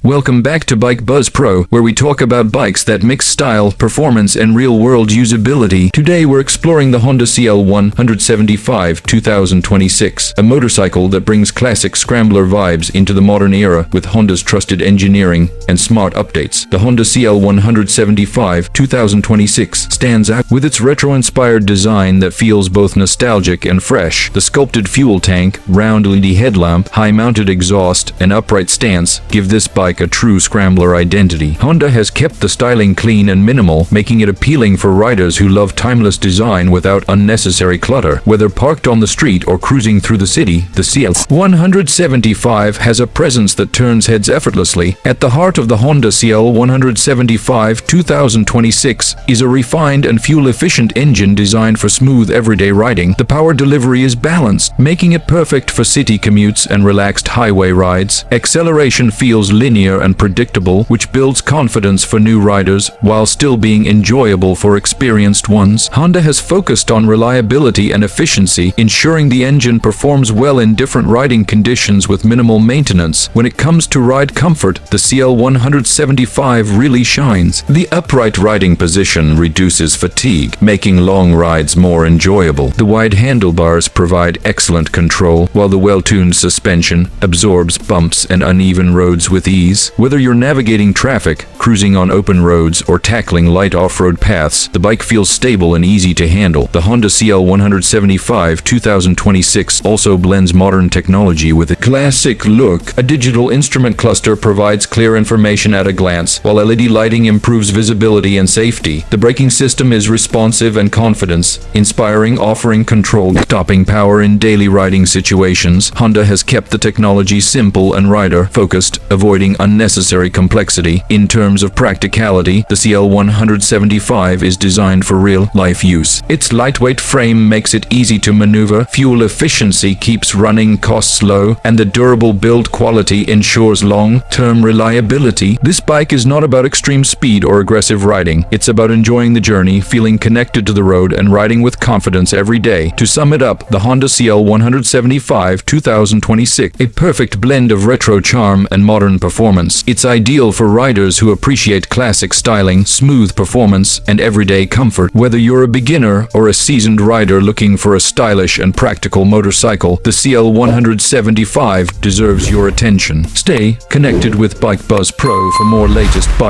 Welcome back to Bike Buzz Pro, where we talk about bikes that mix style, performance, and real-world usability. Today we're exploring the Honda CL175 2026, a motorcycle that brings classic Scrambler vibes into the modern era with Honda's trusted engineering and smart updates. The Honda CL175 2026 stands out with its retro-inspired design that feels both nostalgic and fresh. The sculpted fuel tank, round LED headlamp, high-mounted exhaust, and upright stance give this bike a true Scrambler identity. Honda has kept the styling clean and minimal, making it appealing for riders who love timeless design without unnecessary clutter. Whether parked on the street or cruising through the city, the CL175 has a presence that turns heads effortlessly. At the heart of the Honda CL175 2026 is a refined and fuel-efficient engine designed for smooth everyday riding. The power delivery is balanced, making it perfect for city commutes and relaxed highway rides. Acceleration feels linear and predictable, which builds confidence for new riders while still being enjoyable for experienced ones. Honda has focused on reliability and efficiency, ensuring the engine performs well in different riding conditions with minimal maintenance. When it comes to ride comfort, the CL175 really shines. The upright riding position reduces fatigue, making long rides more enjoyable. The wide handlebars provide excellent control, while the well-tuned suspension absorbs bumps and uneven roads with ease. Whether you're navigating traffic, cruising on open roads, or tackling light off-road paths, the bike feels stable and easy to handle. The Honda CL175 2026 also blends modern technology with a classic look. A digital instrument cluster provides clear information at a glance, while LED lighting improves visibility and safety. The braking system is responsive and confidence-inspiring, offering controlled stopping power in daily riding situations. Honda has kept the technology simple and rider-focused, avoiding unnecessary complexity. In terms of practicality, the CL175 is designed for real-life use. Its lightweight frame makes it easy to maneuver, fuel efficiency keeps running costs low, and the durable build quality ensures long-term reliability. This bike is not about extreme speed or aggressive riding. It's about enjoying the journey, feeling connected to the road, and riding with confidence every day. To sum it up, the Honda CL175 2026, a perfect blend of retro charm and modern performance. It's ideal for riders who appreciate classic styling, smooth performance, and everyday comfort. Whether you're a beginner or a seasoned rider looking for a stylish and practical motorcycle, the CL175 deserves your attention. Stay connected with Bike Buzz Pro for more latest bike